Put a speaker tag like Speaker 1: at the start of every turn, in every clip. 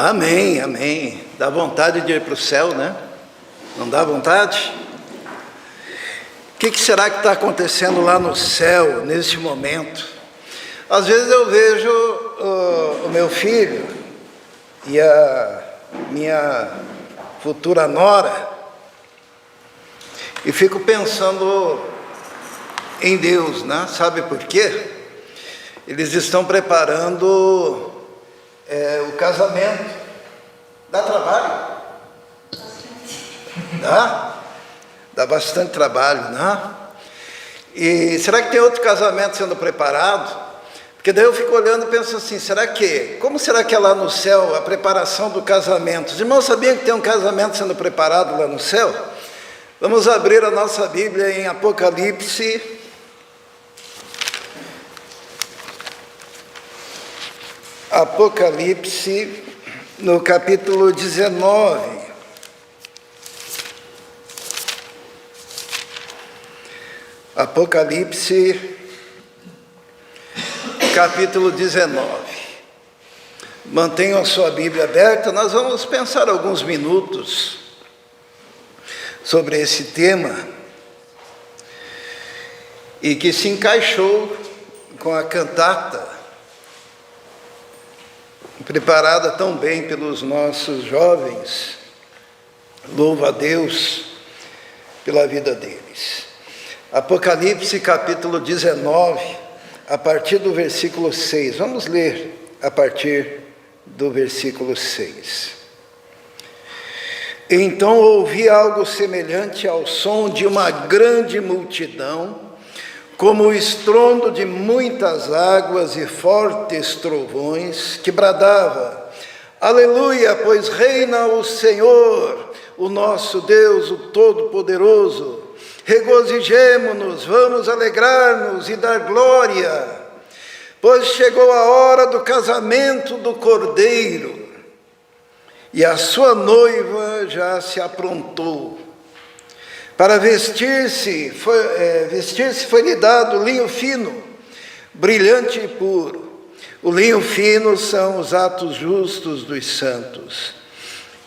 Speaker 1: Amém, amém. Dá vontade de ir para o céu, né? Não dá vontade? O que será que está acontecendo lá no céu, neste momento? Às vezes eu vejo o meu filho e a minha futura nora e fico pensando em Deus, né? Sabe por quê? Eles estão preparando o casamento. Dá trabalho? Dá bastante trabalho, né? E será que tem outro casamento sendo preparado? Porque daí eu fico olhando e penso assim, como será que é lá no céu a preparação do casamento? Os irmãos sabiam que tem um casamento sendo preparado lá no céu? Vamos abrir a nossa Bíblia em Apocalipse. Apocalipse, no capítulo 19. Apocalipse, capítulo 19. Mantenham a sua Bíblia aberta, nós vamos pensar alguns minutos sobre esse tema e que se encaixou com a cantata preparada tão bem pelos nossos jovens. Louva a Deus pela vida deles. Apocalipse capítulo 19, a partir do versículo 6. Vamos ler a partir do versículo 6. Então ouvi algo semelhante ao som de uma grande multidão, como o estrondo de muitas águas e fortes trovões, que bradava: Aleluia, pois reina o Senhor, o nosso Deus, o Todo-Poderoso. Regozijemo-nos, vamos alegrar-nos e dar glória, pois chegou a hora do casamento do Cordeiro, e a sua noiva já se aprontou. Para vestir-se foi-lhe dado linho fino, brilhante e puro. O linho fino são os atos justos dos santos.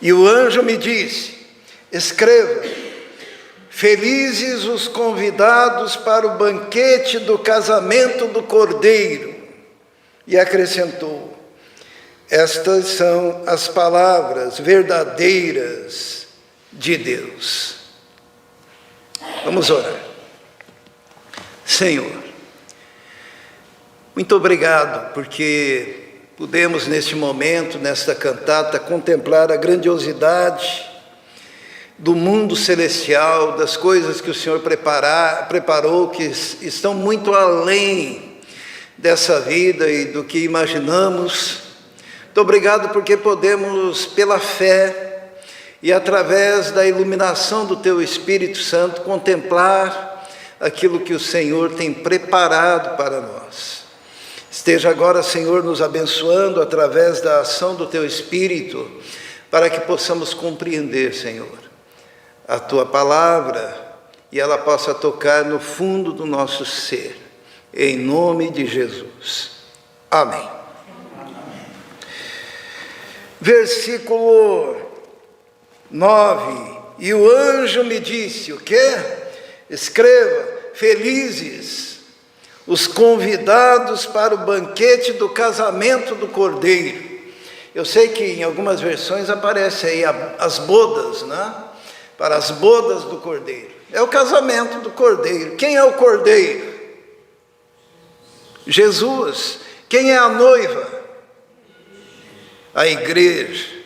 Speaker 1: E o anjo me disse: escreva: felizes os convidados para o banquete do casamento do Cordeiro. E acrescentou: estas são as palavras verdadeiras de Deus. Vamos orar. Senhor, muito obrigado porque pudemos neste momento, nesta cantata, contemplar a grandiosidade do mundo celestial, das coisas que o Senhor preparou, que estão muito além dessa vida e do que imaginamos. Muito obrigado porque podemos, pela fé e através da iluminação do Teu Espírito Santo, contemplar aquilo que o Senhor tem preparado para nós. Esteja agora, Senhor, nos abençoando através da ação do Teu Espírito, para que possamos compreender, Senhor, a Tua palavra e ela possa tocar no fundo do nosso ser, em nome de Jesus. Amém. Versículo 9. E o anjo me disse: o quê? Escreva: felizes os convidados para o banquete do casamento do Cordeiro. Eu sei que em algumas versões aparece aí as bodas, né? Para as bodas do Cordeiro. É o casamento do Cordeiro. Quem é o Cordeiro? Jesus. Quem é a noiva? A igreja.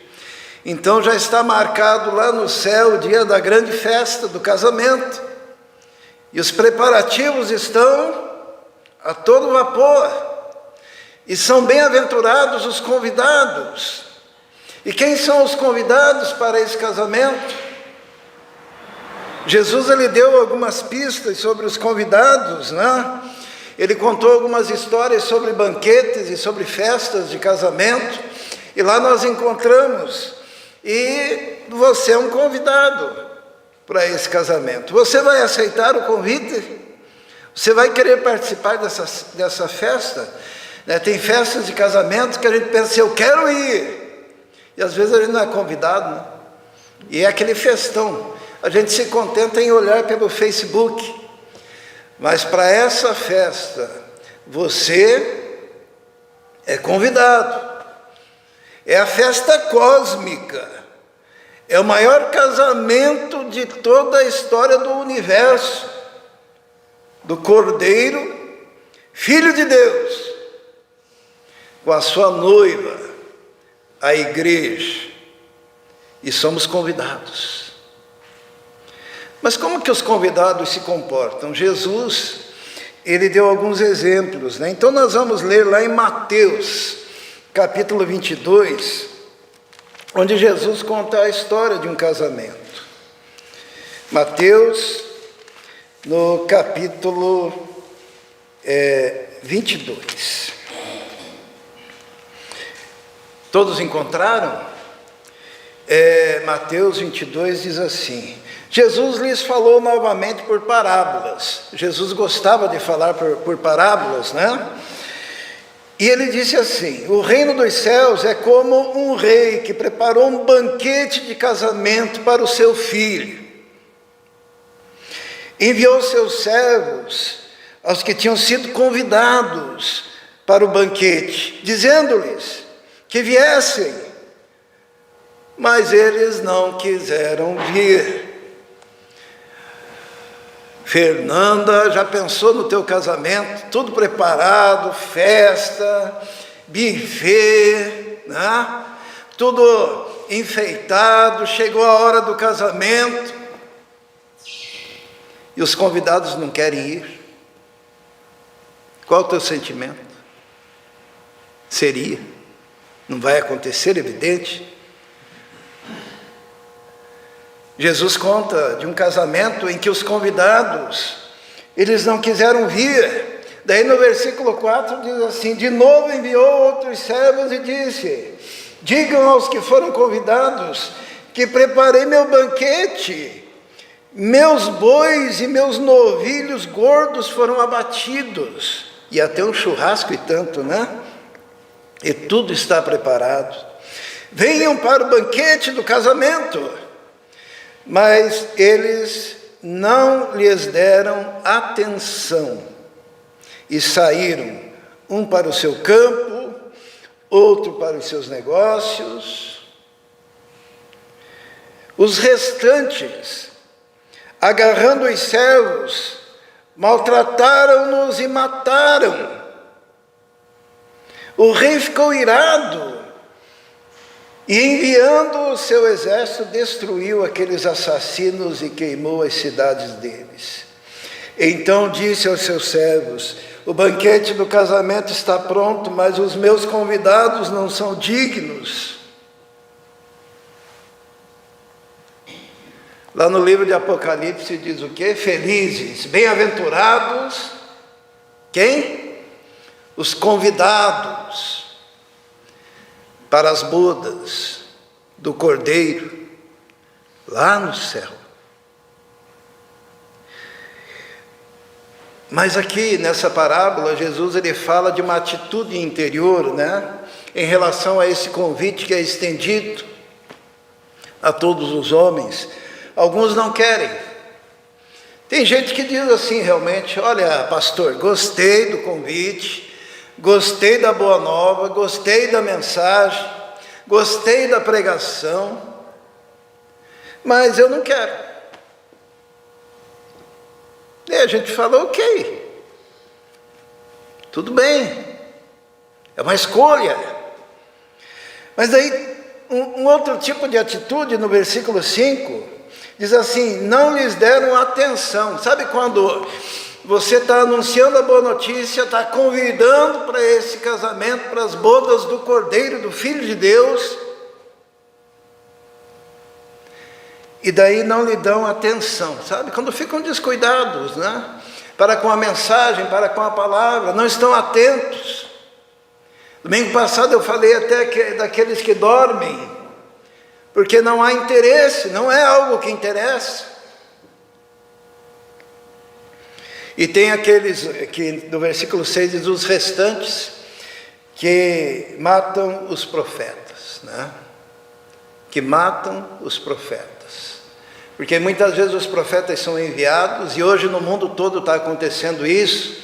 Speaker 1: Então já está marcado lá no céu o dia da grande festa do casamento. E os preparativos estão a todo vapor. E são bem-aventurados os convidados. E quem são os convidados para esse casamento? Jesus, ele deu algumas pistas sobre os convidados, né? Ele contou algumas histórias sobre banquetes e sobre festas de casamento. E lá nós encontramos: e você é um convidado para esse casamento. Você vai aceitar o convite? Você vai querer participar dessa festa? Tem festas de casamento que a gente pensa assim: eu quero ir. E às vezes a gente não é convidado, né? E é aquele festão. A gente se contenta em olhar pelo Facebook. Mas para essa festa, você é convidado. É a festa cósmica. É o maior casamento de toda a história do universo. Do Cordeiro, Filho de Deus, com a sua noiva, a igreja. E somos convidados. Mas como que os convidados se comportam? Jesus, ele deu alguns exemplos, né? Então nós vamos ler lá em Mateus, capítulo 22, onde Jesus conta a história de um casamento. Mateus, no capítulo 22. Todos encontraram? Mateus 22 diz assim: Jesus lhes falou novamente por parábolas. Jesus gostava de falar por parábolas, né? E ele disse assim: o reino dos céus é como um rei que preparou um banquete de casamento para o seu filho. Enviou seus servos aos que tinham sido convidados para o banquete, dizendo-lhes que viessem. Mas eles não quiseram vir. Fernanda, já pensou no teu casamento? Tudo preparado, festa, buffet, né? Tudo enfeitado, chegou a hora do casamento e os convidados não querem ir. Qual o teu sentimento? Seria? Não vai acontecer, evidente. Jesus conta de um casamento em que os convidados, eles não quiseram vir. Daí no versículo 4 diz assim: de novo enviou outros servos e disse: digam aos que foram convidados que preparei meu banquete, meus bois e meus novilhos gordos foram abatidos. E até um churrasco e tanto, né? E tudo está preparado. Venham para o banquete do casamento. Mas eles não lhes deram atenção e saíram, um para o seu campo, outro para os seus negócios. Os restantes, agarrando os servos, maltrataram-nos e mataram. O rei ficou irado e, enviando o seu exército, destruiu aqueles assassinos e queimou as cidades deles. Então disse aos seus servos: o banquete do casamento está pronto, mas os meus convidados não são dignos. Lá no livro de Apocalipse diz o quê? Felizes, bem-aventurados, quem? Os convidados para as bodas do Cordeiro, lá no céu. Mas aqui nessa parábola, Jesus ele fala de uma atitude interior, né? Em relação a esse convite que é estendido a todos os homens. Alguns não querem. Tem gente que diz assim realmente: olha, pastor, gostei do convite, gostei da boa nova, gostei da mensagem, gostei da pregação, mas eu não quero. E a gente fala: ok, tudo bem, é uma escolha. Mas aí um outro tipo de atitude no versículo 5 diz assim: não lhes deram atenção. Sabe quando você está anunciando a boa notícia, está convidando para esse casamento, para as bodas do Cordeiro, do Filho de Deus, e daí não lhe dão atenção, sabe? Quando ficam descuidados, né? Para com a mensagem, para com a palavra, não estão atentos. Domingo passado eu falei até daqueles que dormem, porque não há interesse, não é algo que interessa. E tem aqueles que no versículo 6 diz: os restantes que matam os profetas, né? que matam os profetas. Porque muitas vezes os profetas são enviados, e hoje no mundo todo está acontecendo isso,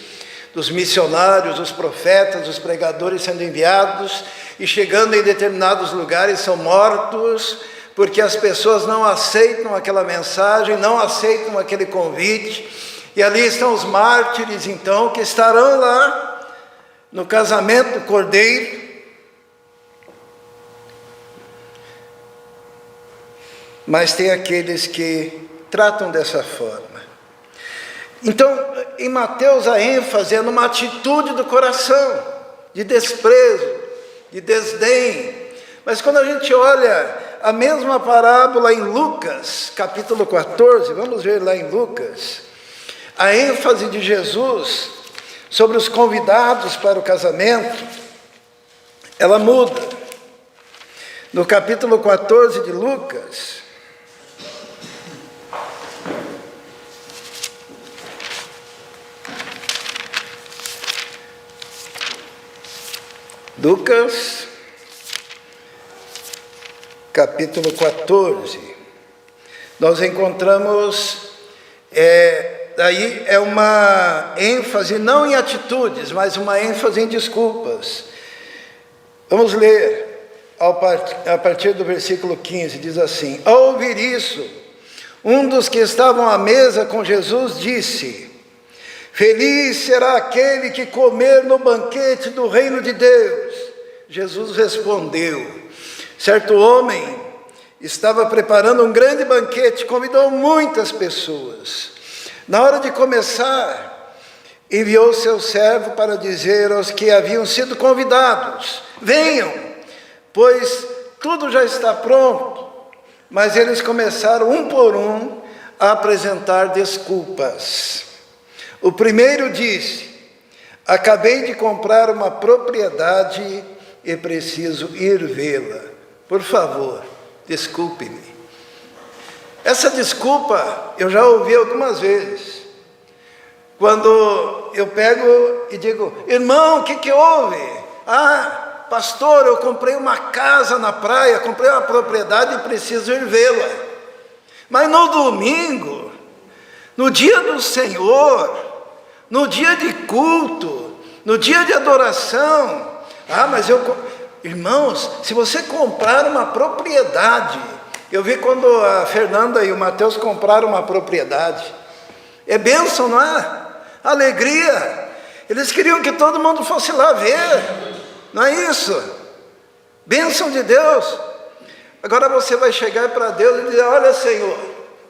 Speaker 1: dos missionários, os profetas, os pregadores sendo enviados, e chegando em determinados lugares são mortos, porque as pessoas não aceitam aquela mensagem, não aceitam aquele convite, e ali estão os mártires, então, que estarão lá no casamento do Cordeiro. Mas tem aqueles que tratam dessa forma. Então, em Mateus, a ênfase é numa atitude do coração, de desprezo, de desdém. Mas quando a gente olha a mesma parábola em Lucas, capítulo 14, vamos ver lá em Lucas, a ênfase de Jesus sobre os convidados para o casamento, ela muda. No capítulo 14 de Lucas, capítulo 14, nós encontramos, daí é uma ênfase não em atitudes, mas uma ênfase em desculpas. Vamos ler a partir do versículo 15, diz assim: ao ouvir isso, um dos que estavam à mesa com Jesus disse: feliz será aquele que comer no banquete do reino de Deus. Jesus respondeu: certo homem estava preparando um grande banquete, convidou muitas pessoas. Na hora de começar, enviou seu servo para dizer aos que haviam sido convidados: venham, pois tudo já está pronto. Mas eles começaram, um por um, a apresentar desculpas. O primeiro disse: acabei de comprar uma propriedade e preciso ir vê-la. Por favor, desculpe-me. Essa desculpa eu já ouvi algumas vezes. Quando eu pego e digo: irmão, o que houve? Ah, pastor, eu comprei uma casa na praia, comprei uma propriedade e preciso ir vê-la. Mas no domingo, no dia do Senhor, no dia de culto, no dia de adoração, irmãos, se você comprar uma propriedade, eu vi quando a Fernanda e o Mateus compraram uma propriedade, é bênção, não é? Alegria, eles queriam que todo mundo fosse lá ver, não é isso? Bênção de Deus. Agora você vai chegar para Deus e dizer: olha, Senhor,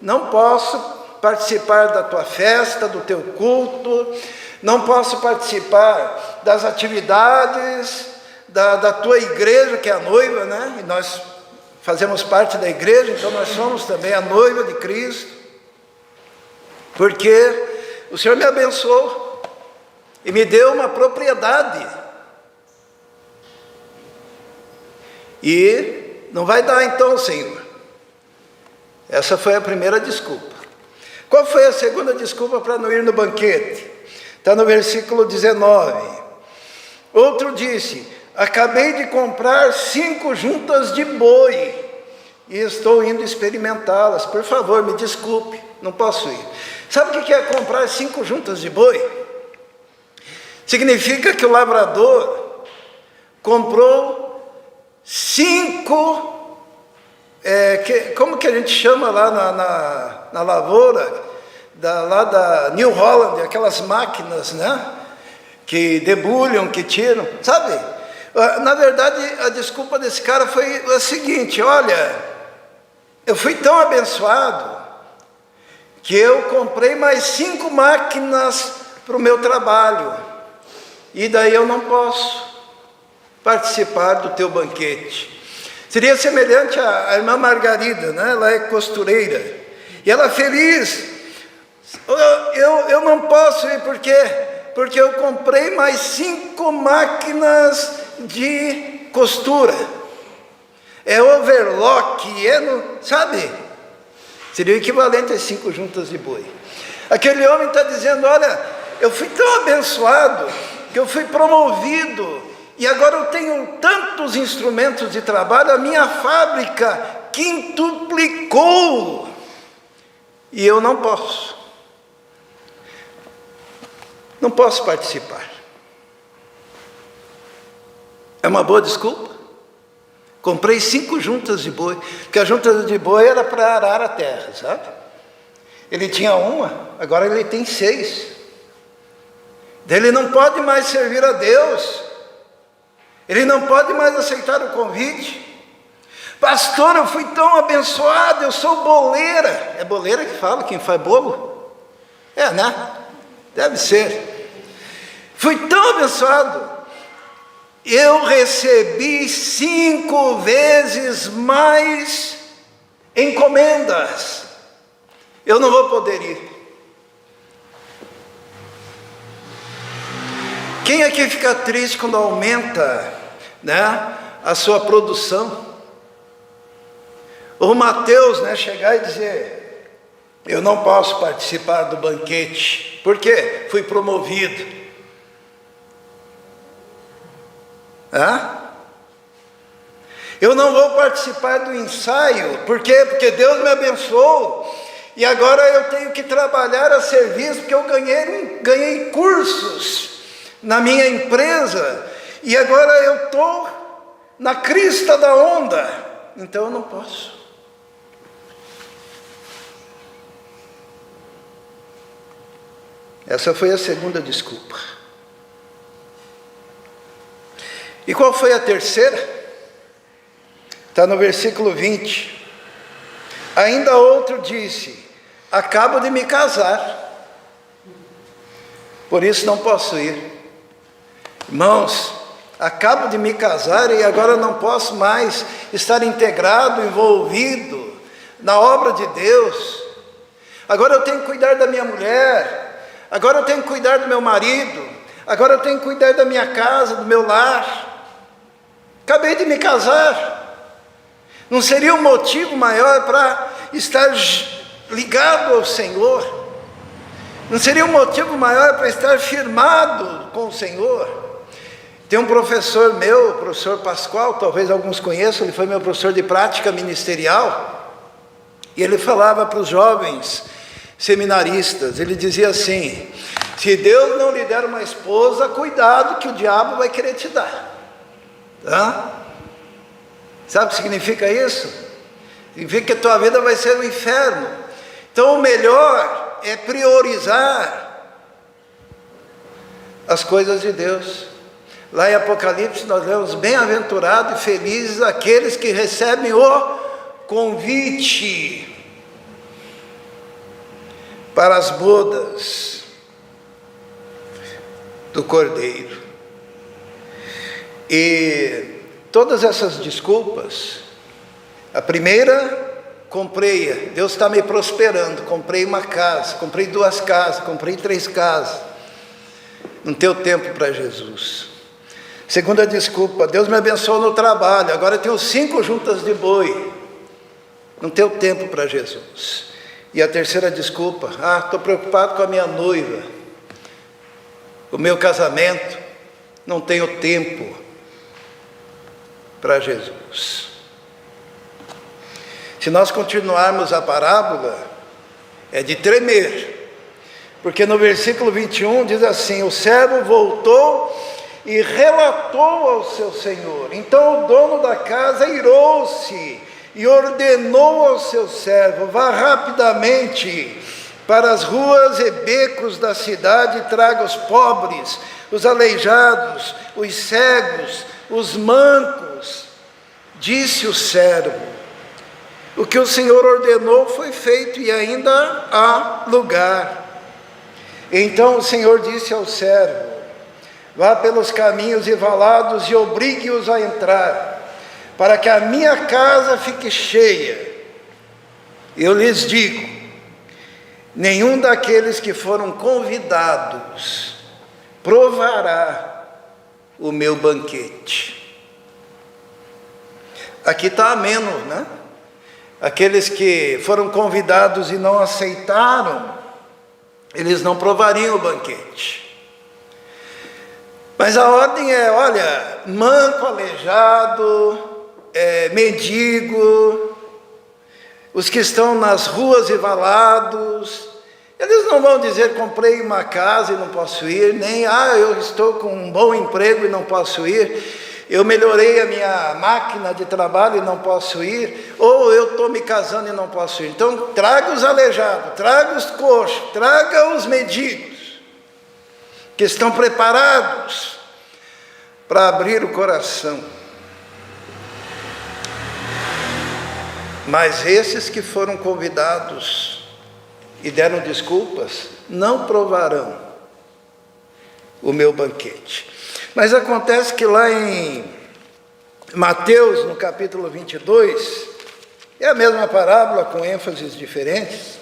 Speaker 1: não posso participar da tua festa, do teu culto, não posso participar das atividades da tua igreja, que é a noiva, né? E nós fazemos parte da igreja, então nós somos também a noiva de Cristo, porque o Senhor me abençoou e me deu uma propriedade, e não vai dar então, Senhor. Essa foi a primeira desculpa. Qual foi a segunda desculpa para não ir no banquete? Está no versículo 19. Outro disse: acabei de comprar 5 juntas de boi e estou indo experimentá-las. Por favor, me desculpe, não posso ir. Sabe o que é comprar 5 juntas de boi? Significa que o lavrador comprou 5... como que a gente chama lá na lavoura, lá da New Holland, aquelas máquinas, né? Que debulham, que tiram, sabe? Na verdade, a desculpa desse cara foi a seguinte: olha, eu fui tão abençoado que eu comprei mais 5 máquinas para o meu trabalho, e daí eu não posso participar do teu banquete. Seria semelhante à irmã Margarida, né? Ela é costureira, e ela feliz: eu não posso ir, por quê? Porque eu comprei mais 5 máquinas de costura, é overlock, sabe? Seria o equivalente a 5 juntas de boi. Aquele homem está dizendo: olha, eu fui tão abençoado que eu fui promovido, e agora eu tenho tantos instrumentos de trabalho, a minha fábrica quintuplicou. E eu não posso. Não posso participar. É uma boa desculpa. Comprei 5 juntas de boi, porque a junta de boi era para arar a terra, sabe? Ele tinha uma, agora ele tem 6. Ele não pode mais servir a Deus. Ele não pode mais aceitar o convite. Pastor, eu fui tão abençoado, eu sou boleira. É boleira que fala, quem faz bolo? É, né? Deve ser. Fui tão abençoado. Eu recebi 5 vezes mais encomendas. Eu não vou poder ir. Quem aqui fica triste quando aumenta, né, a sua produção? O Mateus, né, chegar e dizer: eu não posso participar do banquete. Por quê? Fui promovido. Eu não vou participar do ensaio. Por quê? Porque Deus me abençoou. E agora eu tenho que trabalhar a serviço, porque eu ganhei cursos na minha empresa. E agora eu estou na crista da onda. Então eu não posso. Essa foi a segunda desculpa. E qual foi a terceira? Está no versículo 20. Ainda outro disse: acabo de me casar, por isso não posso ir. Irmãos, acabo de me casar e agora não posso mais estar integrado, envolvido na obra de Deus. Agora eu tenho que cuidar da minha mulher, agora eu tenho que cuidar do meu marido, agora eu tenho que cuidar da minha casa, do meu lar. Acabei de me casar. Não seria um motivo maior para estar ligado ao Senhor? Não seria um motivo maior para estar firmado com o Senhor? Tem um professor meu, o professor Pascoal, talvez alguns conheçam, ele foi meu professor de prática ministerial, e ele falava para os jovens seminaristas, ele dizia assim: se Deus não lhe der uma esposa, cuidado que o diabo vai querer te dar. Sabe o que significa isso? Significa que a tua vida vai ser um inferno. Então o melhor é priorizar as coisas de Deus. Lá em Apocalipse nós lemos: bem-aventurados e felizes aqueles que recebem o convite para as bodas do Cordeiro. E todas essas desculpas, a primeira, comprei, Deus está me prosperando, comprei uma casa, comprei 2 casas, comprei 3 casas, não tenho tempo para Jesus. Segunda desculpa: Deus me abençoou no trabalho, agora eu tenho 5 juntas de boi, não tenho tempo para Jesus. E a terceira desculpa: estou preocupado com a minha noiva, o meu casamento, não tenho tempo para Jesus. Se nós continuarmos a parábola, é de tremer, porque no versículo 21 diz assim: o servo voltou e relatou ao seu senhor. Então o dono da casa irou-se e ordenou ao seu servo: vá rapidamente para as ruas e becos da cidade e traga os pobres, os aleijados, os cegos, os mancos. Disse o servo: o que o Senhor ordenou foi feito e ainda há lugar. Então o Senhor disse ao servo: vá pelos caminhos e valados e obrigue-os a entrar, para que a minha casa fique cheia. Eu lhes digo: nenhum daqueles que foram convidados provará o meu banquete. Aqui está ameno, né? Aqueles que foram convidados e não aceitaram, eles não provariam o banquete. Mas a ordem é: olha, manco, aleijado, mendigo, os que estão nas ruas e valados, eles não vão dizer, comprei uma casa e não posso ir, nem, eu estou com um bom emprego e não posso ir, eu melhorei a minha máquina de trabalho e não posso ir, ou eu estou me casando e não posso ir. Então, traga os aleijados, traga os coxos, traga os mendigos, que estão preparados para abrir o coração. Mas esses que foram convidados e deram desculpas, não provarão o meu banquete. Mas acontece que lá em Mateus, no capítulo 22, é a mesma parábola com ênfases diferentes,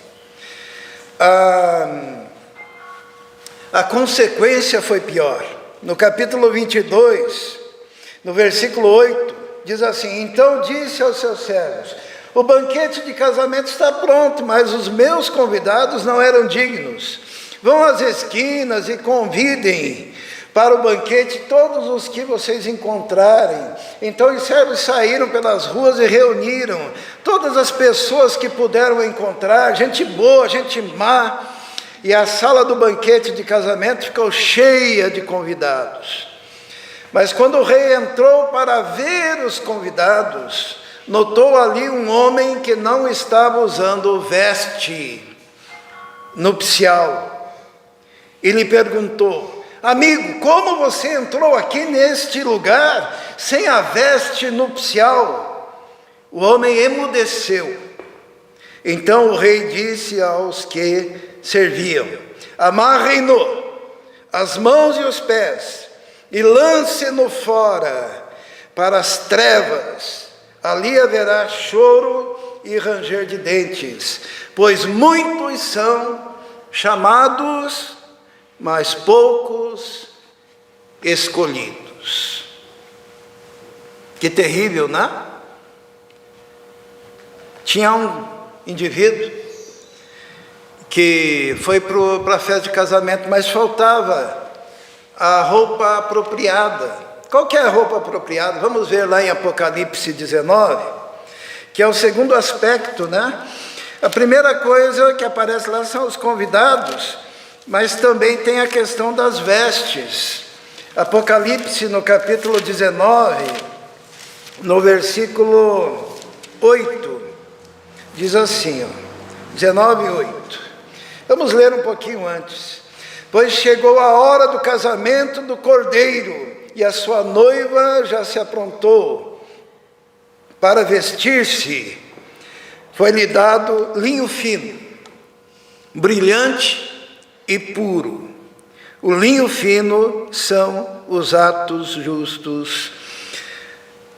Speaker 1: a consequência foi pior. No capítulo 22, no versículo 8, diz assim: então disse aos seus servos, o banquete de casamento está pronto, mas os meus convidados não eram dignos. Vão às esquinas e convidem para o banquete todos os que vocês encontrarem. Então os servos saíram pelas ruas e reuniram todas as pessoas que puderam encontrar, gente boa, gente má, e a sala do banquete de casamento ficou cheia de convidados. Mas quando o rei entrou para ver os convidados, notou ali um homem que não estava usando veste nupcial. E lhe perguntou: amigo, como você entrou aqui neste lugar sem a veste nupcial? O homem emudeceu. Então o rei disse aos que serviam: amarrem-no as mãos e os pés e lance-no fora para as trevas. Ali haverá choro e ranger de dentes, pois muitos são chamados, mas poucos escolhidos. Que terrível, né? Tinha um indivíduo que foi para a festa de casamento, mas faltava a roupa apropriada. Qual que é a roupa apropriada? Vamos ver lá em Apocalipse 19, que é o segundo aspecto, né? A primeira coisa que aparece lá são os convidados, mas também tem a questão das vestes. Apocalipse, no capítulo 19, no versículo 8, diz assim, 19:8. Vamos ler um pouquinho antes. Pois chegou a hora do casamento do Cordeiro, e a sua noiva já se aprontou para vestir-se. Foi-lhe dado linho fino, brilhante e puro. O linho fino são os atos justos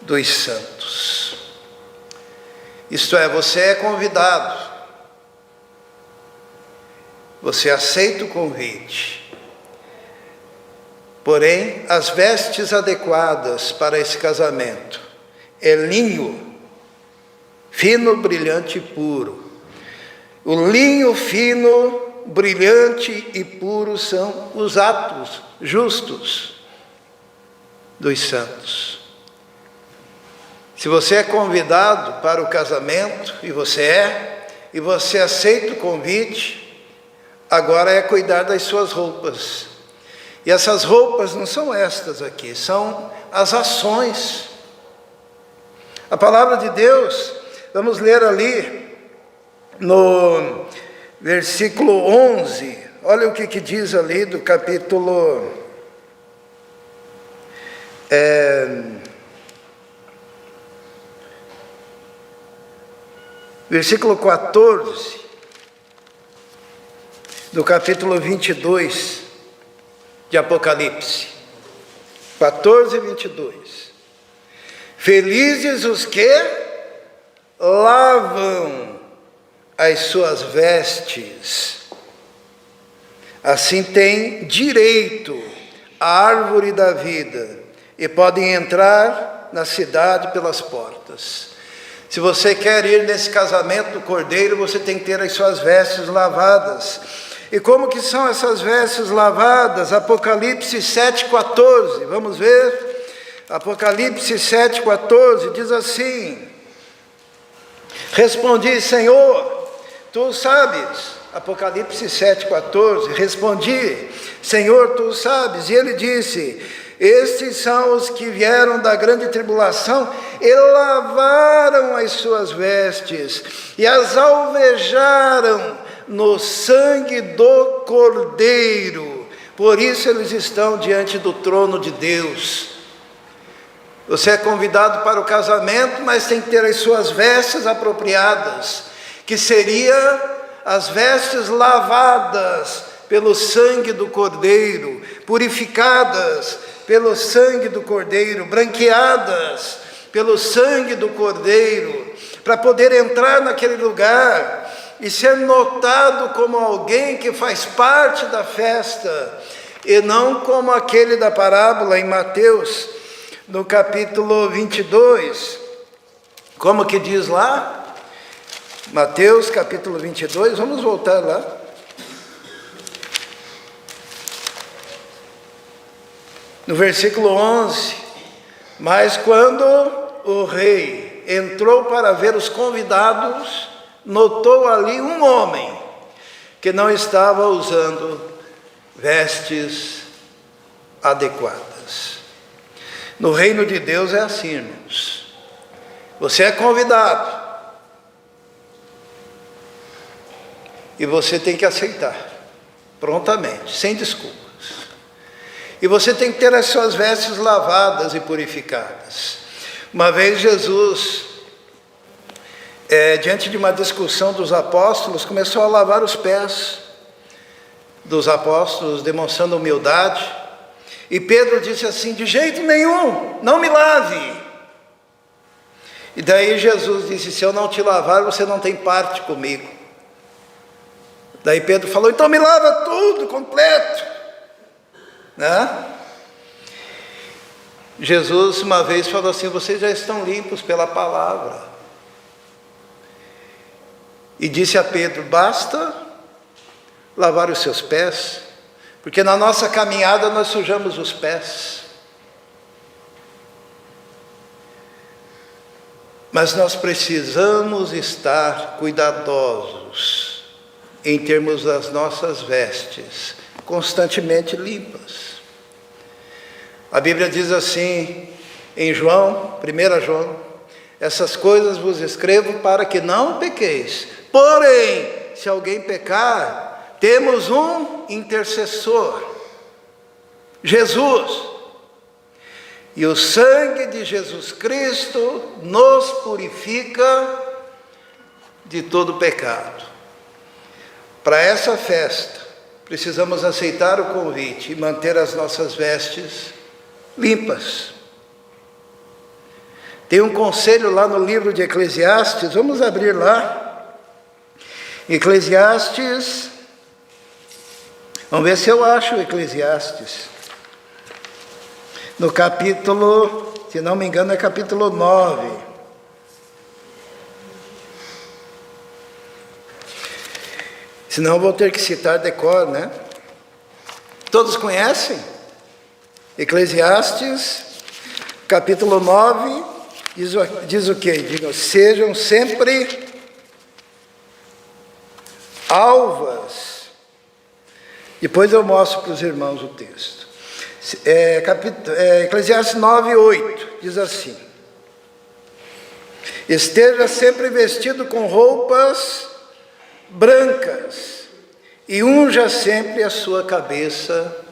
Speaker 1: dos santos. Isto é, você é convidado, você aceita o convite, porém as vestes adequadas para esse casamento é linho fino, brilhante e puro. O linho fino, brilhante e puro são os atos justos dos santos. Se você é convidado para o casamento, e você aceita o convite, agora é cuidar das suas roupas. E essas roupas não são estas aqui, são as ações. A palavra de Deus, vamos ler ali no versículo 11, olha o que diz ali do capítulo versículo 14, do capítulo 22 de Apocalipse, 14 e 22. Felizes os que lavam as suas vestes, assim têm direito à árvore da vida e podem entrar na cidade pelas portas. Se você quer ir nesse casamento do Cordeiro, você tem que ter as suas vestes lavadas. E como que são essas vestes lavadas? Apocalipse 7,14, vamos ver? Apocalipse 7,14 diz assim: Respondi: Senhor, tu sabes. Apocalipse 7,14. Respondi: Senhor, tu sabes. E ele disse: estes são os que vieram da grande tribulação e lavaram as suas vestes e as alvejaram no sangue do Cordeiro. Por isso eles estão diante do trono de Deus. Você é convidado para o casamento, mas tem que ter as suas vestes apropriadas, que seria as vestes lavadas pelo sangue do Cordeiro, purificadas pelo sangue do Cordeiro, branqueadas pelo sangue do Cordeiro, para poder entrar naquele lugar e ser notado como alguém que faz parte da festa, e não como aquele da parábola em Mateus, no capítulo 22, como que diz lá? Mateus capítulo 22, vamos voltar lá. No versículo 11, mas quando o rei entrou para ver os convidados, notou ali um homem que não estava usando vestes adequadas. No reino de Deus é assim, irmãos. Você é convidado e você tem que aceitar prontamente, sem desculpas. E você tem que ter as suas vestes lavadas e purificadas. Uma vez Jesus, diante de uma discussão dos apóstolos, começou a lavar os pés dos apóstolos, demonstrando humildade. E Pedro disse assim: de jeito nenhum, não me lave. E daí Jesus disse: se eu não te lavar, você não tem parte comigo. Daí Pedro falou: então me lava tudo, completo. Né? Jesus uma vez falou assim: vocês já estão limpos pela palavra. E disse a Pedro: basta lavar os seus pés, porque na nossa caminhada nós sujamos os pés. Mas nós precisamos estar cuidadosos em termos das nossas vestes, constantemente limpas. A Bíblia diz assim em João, 1 João: essas coisas vos escrevo para que não pequeis. Porém, se alguém pecar, temos um intercessor, Jesus. E o sangue de Jesus Cristo nos purifica de todo pecado. Para essa festa, precisamos aceitar o convite e manter as nossas vestes limpas. Tem um conselho lá no livro de Eclesiastes, vamos abrir lá. Eclesiastes, vamos ver se eu acho Eclesiastes. No capítulo, se não me engano, é capítulo 9. Senão eu vou ter que citar de cor, né? Todos conhecem? Eclesiastes, capítulo 9, diz o quê? Diz: sejam sempre alvas. Depois eu mostro para os irmãos o texto. Eclesiastes 9, 8, diz assim: esteja sempre vestido com roupas brancas e unja sempre a sua cabeça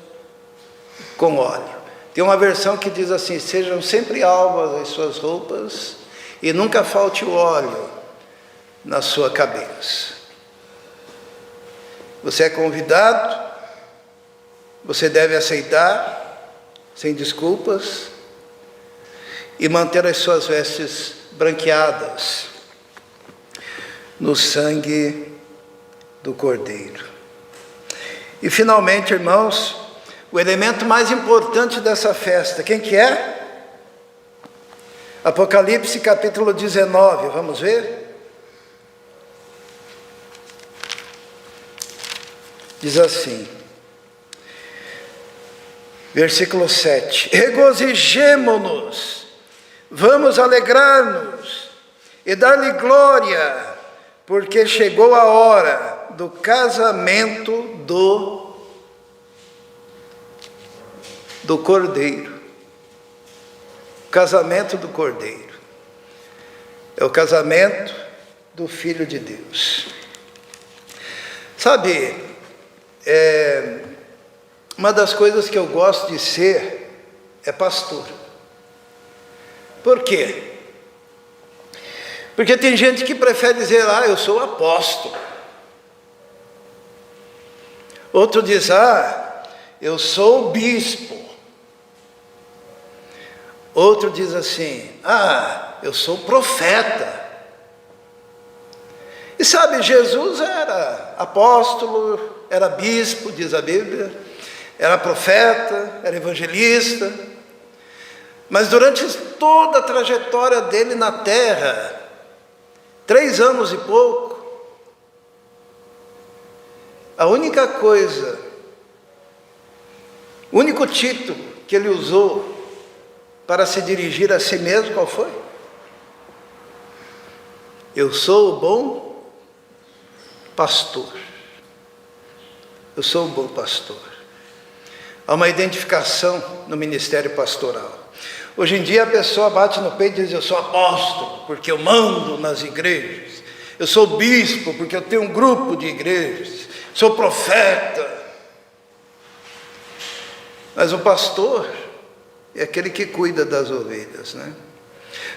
Speaker 1: com óleo. Tem uma versão que diz assim: sejam sempre alvas as suas roupas e nunca falte o óleo na sua cabeça. Você é convidado, você deve aceitar sem desculpas e manter as suas vestes branqueadas no sangue do Cordeiro. E finalmente, irmãos, o elemento mais importante dessa festa, quem que é? Apocalipse capítulo 19, vamos ver? Diz assim, versículo 7: regozijemo-nos, vamos alegrar-nos e dar-lhe glória, porque chegou a hora do casamento do Cordeiro. Casamento do Cordeiro. É o casamento do Filho de Deus. Sabe, uma das coisas que eu gosto de ser é pastor. Por quê? Porque tem gente que prefere dizer, eu sou apóstolo. Outro diz, eu sou bispo. Outro diz assim, eu sou profeta. E sabe, Jesus era apóstolo, era bispo, diz a Bíblia, era profeta, era evangelista, mas durante toda a trajetória dele na terra, 3 anos e pouco, a única coisa, o único título que ele usou para se dirigir a si mesmo, qual foi? Eu sou o bom pastor. Eu sou o bom pastor. Há uma identificação no ministério pastoral. Hoje em dia a pessoa bate no peito e diz, eu sou apóstolo, porque eu mando nas igrejas. Eu sou bispo, porque eu tenho um grupo de igrejas. Sou profeta. Mas o pastor é aquele que cuida das ovelhas, né?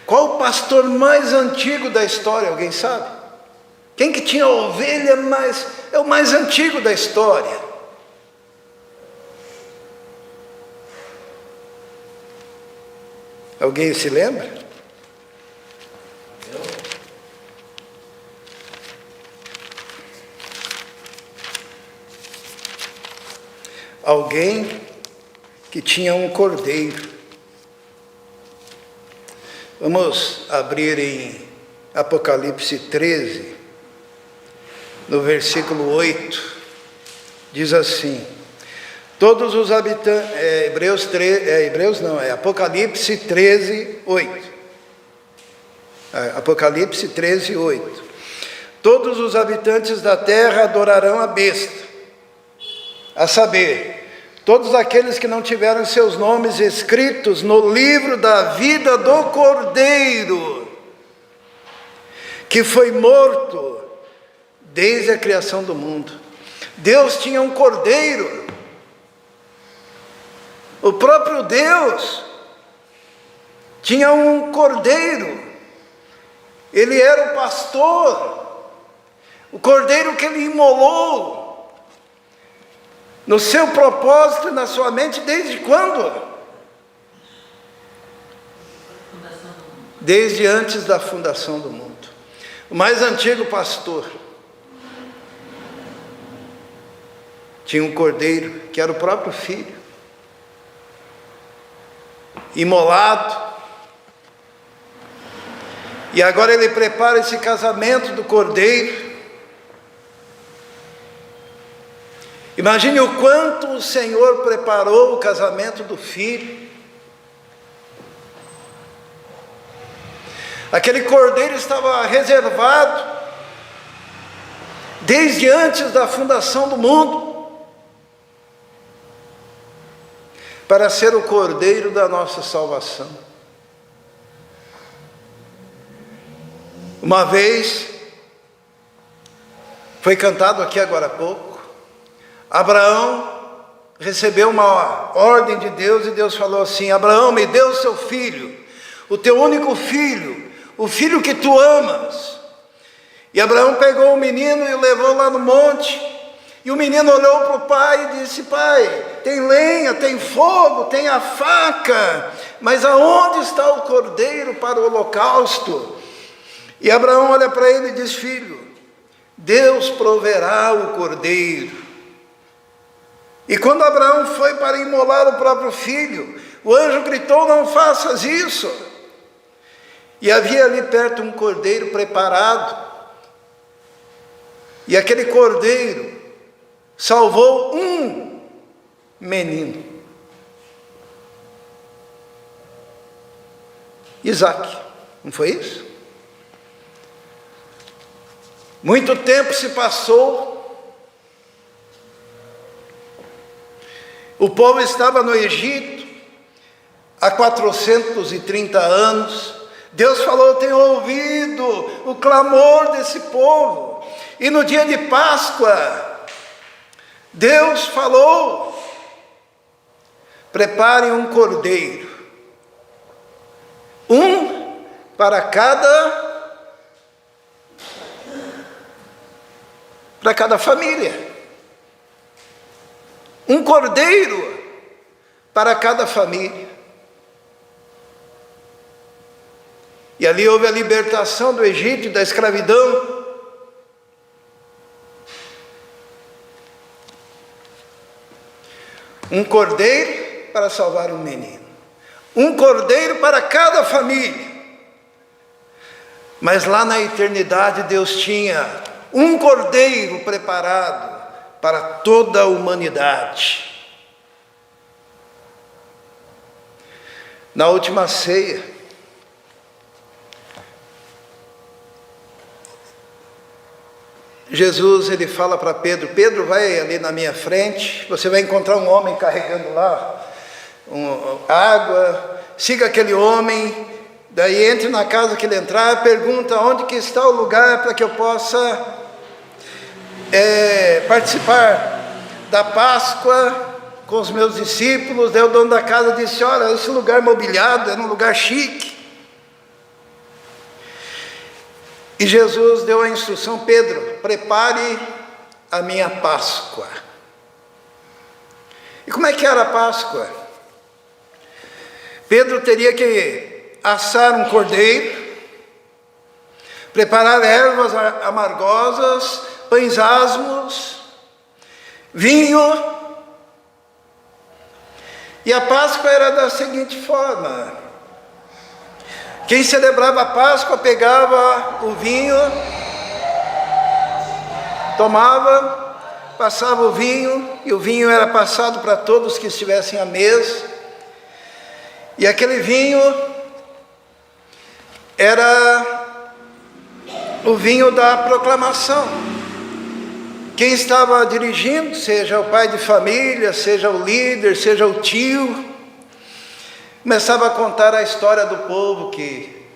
Speaker 1: Qual o pastor mais antigo da história? Alguém sabe? Quem que tinha ovelha mais... é o mais antigo da história. Alguém se lembra? Alguém que tinha um cordeiro. Vamos abrir em Apocalipse 13, no versículo 8, diz assim, todos os habitantes, Apocalipse 13, 8, Apocalipse 13, 8, todos os habitantes da terra adorarão a besta, a saber, todos aqueles que não tiveram seus nomes escritos no livro da vida do Cordeiro, que foi morto desde a criação do mundo. Deus tinha um cordeiro. O próprio Deus tinha um cordeiro. Ele era o pastor. O cordeiro que ele imolou no seu propósito e na sua mente, desde quando? Desde antes da fundação do mundo. O mais antigo pastor tinha um cordeiro, que era o próprio filho, imolado. E agora ele prepara esse casamento do cordeiro. Imagine o quanto o Senhor preparou o casamento do Filho. Aquele cordeiro estava reservado desde antes da fundação do mundo para ser o cordeiro da nossa salvação. Uma vez, foi cantado aqui agora há pouco, Abraão recebeu uma ordem de Deus e Deus falou assim, Abraão, me dê o seu filho, o teu único filho, o filho que tu amas. E Abraão pegou o menino e o levou lá no monte, e o menino olhou para o pai e disse, pai, tem lenha, tem fogo, tem a faca, mas aonde está o cordeiro para o holocausto? E Abraão olha para ele e diz, filho, Deus proverá o cordeiro. E quando Abraão foi para imolar o próprio filho, o anjo gritou, não faças isso. E havia ali perto um cordeiro preparado. E aquele cordeiro salvou um menino. Isaque, não foi isso? Muito tempo se passou, o povo estava no Egito há 430 anos, Deus falou: eu tenho ouvido o clamor desse povo, e no dia de Páscoa, Deus falou: preparem um cordeiro, um para cada família, um cordeiro para cada família. E ali houve a libertação do Egito, da escravidão. Um cordeiro para salvar um menino, um cordeiro para cada família. Mas lá na eternidade Deus tinha um cordeiro preparado para toda a humanidade. Na última ceia, Jesus, ele fala para Pedro: Pedro, vai ali na minha frente, você vai encontrar um homem carregando lá água, siga aquele homem, daí entre na casa que ele entrar, pergunta onde que está o lugar para que eu possa participar da Páscoa com os meus discípulos. Daí o dono da casa disse: olha, esse lugar mobiliado era um lugar chique. E Jesus deu a instrução: Pedro, prepare a minha Páscoa. E como é que era a Páscoa? Pedro teria que assar um cordeiro, preparar ervas amargosas, pães asmos, vinho. E a Páscoa era da seguinte forma: quem celebrava a Páscoa pegava o vinho, tomava, passava o vinho, e o vinho era passado para todos que estivessem à mesa. E aquele vinho era o vinho da proclamação. Quem estava dirigindo, seja o pai de família, seja o líder, seja o tio, começava a contar a história do povo que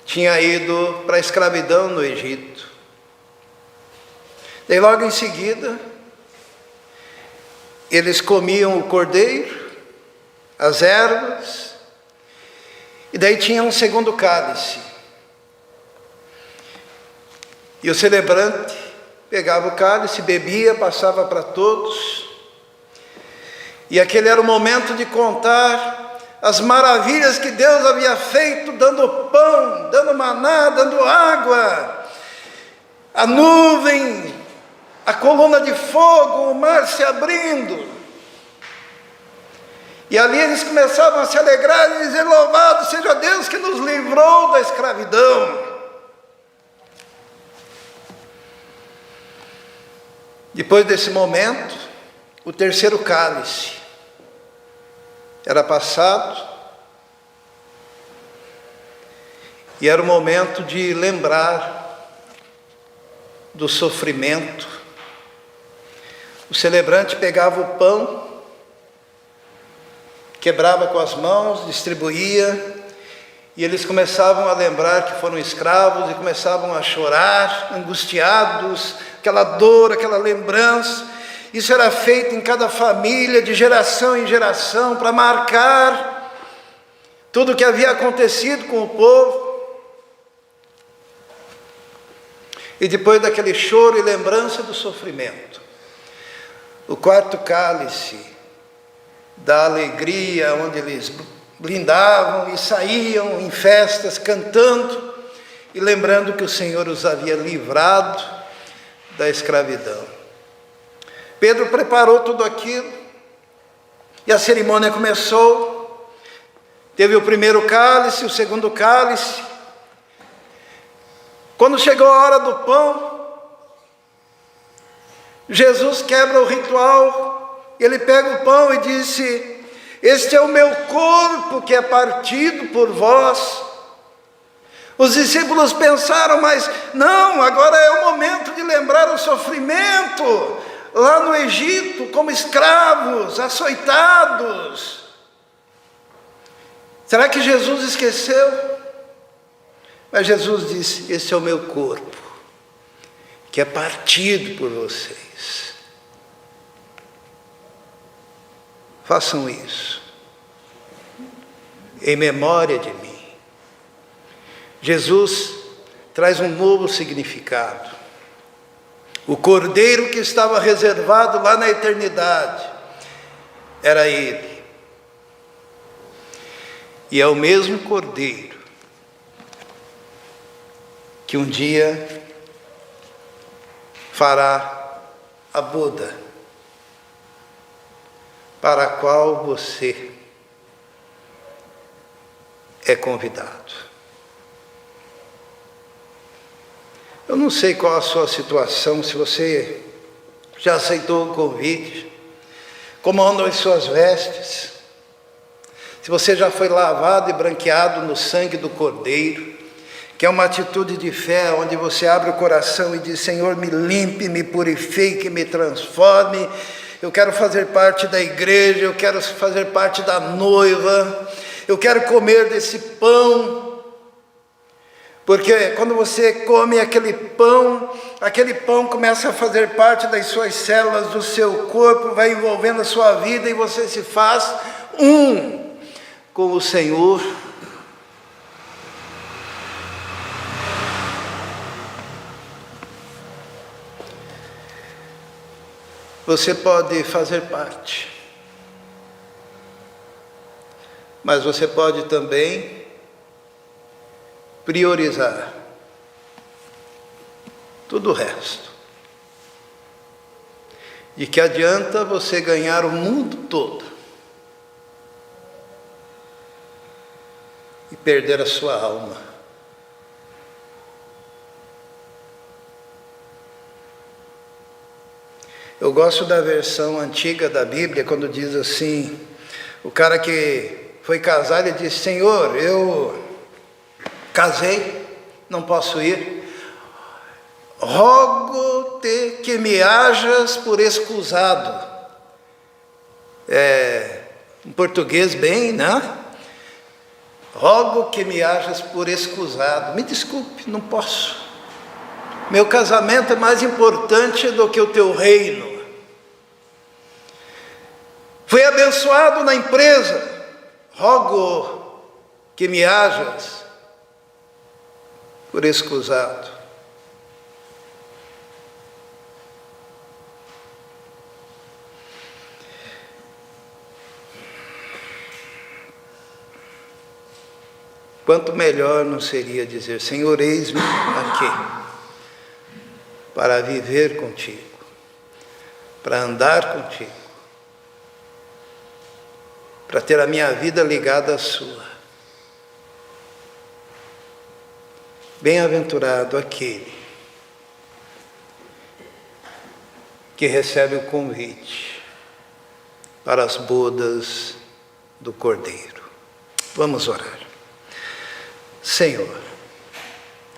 Speaker 1: tinha ido para a escravidão no Egito. Daí logo em seguida, eles comiam o cordeiro, as ervas, e daí tinha um segundo cálice. E o celebrante pegava o cálice, bebia, passava para todos. E aquele era o momento de contar as maravilhas que Deus havia feito, dando pão, dando maná, dando água, a nuvem, a coluna de fogo, o mar se abrindo. E ali eles começavam a se alegrar e dizer: louvado seja Deus que nos livrou da escravidão. Depois desse momento, o terceiro cálice era passado, e era o momento de lembrar do sofrimento. O celebrante pegava o pão, quebrava com as mãos, distribuía, e eles começavam a lembrar que foram escravos e começavam a chorar, angustiados, aquela dor, aquela lembrança. Isso era feito em cada família, de geração em geração, para marcar tudo o que havia acontecido com o povo. E depois daquele choro e lembrança do sofrimento, o quarto cálice da alegria, onde eles brindavam e saíam em festas cantando e lembrando que o Senhor os havia livrado da escravidão. Pedro preparou tudo aquilo e a cerimônia começou. Teve o primeiro cálice, o segundo cálice. Quando chegou a hora do pão, Jesus quebra o ritual. Ele pega o pão e disse: este é o meu corpo que é partido por vós. Os discípulos pensaram, mas não, agora é o momento de lembrar o sofrimento lá no Egito, como escravos, açoitados. Será que Jesus esqueceu? Mas Jesus disse: esse é o meu corpo, que é partido por vocês. Façam isso em memória de mim. Jesus traz um novo significado. O cordeiro que estava reservado lá na eternidade era ele. E é o mesmo cordeiro que um dia fará a boda para a qual você é convidado. Eu não sei qual a sua situação, se você já aceitou o convite, como andam as suas vestes, se você já foi lavado e branqueado no sangue do Cordeiro, que é uma atitude de fé, onde você abre o coração e diz: Senhor, me limpe, me purifique, me transforme, eu quero fazer parte da igreja, eu quero fazer parte da noiva, eu quero comer desse pão. Porque quando você come aquele pão começa a fazer parte das suas células, do seu corpo, vai envolvendo a sua vida e você se faz um com o Senhor. Você pode fazer parte, mas você pode também priorizar tudo o resto. De que adianta você ganhar o mundo todo e perder a sua alma? Eu gosto da versão antiga da Bíblia, quando diz assim, o cara que foi casar, ele disse: Senhor, eu casei, não posso ir, rogo-te que me hajas por escusado. Em português bem, né? Rogo que me hajas por escusado. Me desculpe, não posso. Meu casamento é mais importante do que o teu reino. Fui abençoado na empresa, rogo que me hajas por escusado. Quanto melhor não seria dizer: Senhor, eis-me aqui, para viver contigo, para andar contigo, para ter a minha vida ligada à sua. Bem-aventurado aquele que recebe o convite para as bodas do Cordeiro. Vamos orar. Senhor,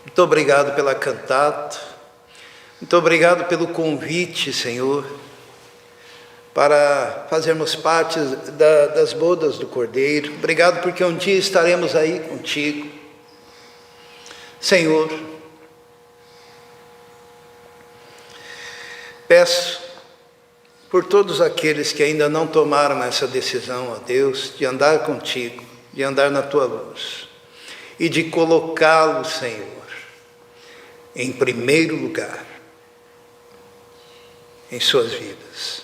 Speaker 1: muito obrigado pela cantata, muito obrigado pelo convite, Senhor, para fazermos parte das bodas do Cordeiro. Obrigado porque um dia estaremos aí contigo. Senhor, peço por todos aqueles que ainda não tomaram essa decisão, ó Deus, de andar contigo, de andar na tua luz e de colocá-lo, Senhor, em primeiro lugar em suas vidas.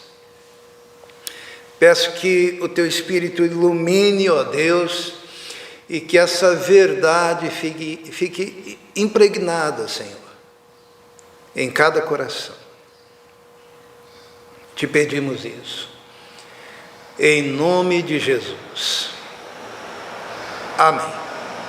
Speaker 1: Peço que o teu Espírito ilumine, ó Deus, e que essa verdade fique impregnada, Senhor, em cada coração. Te pedimos isso, em nome de Jesus. Amém.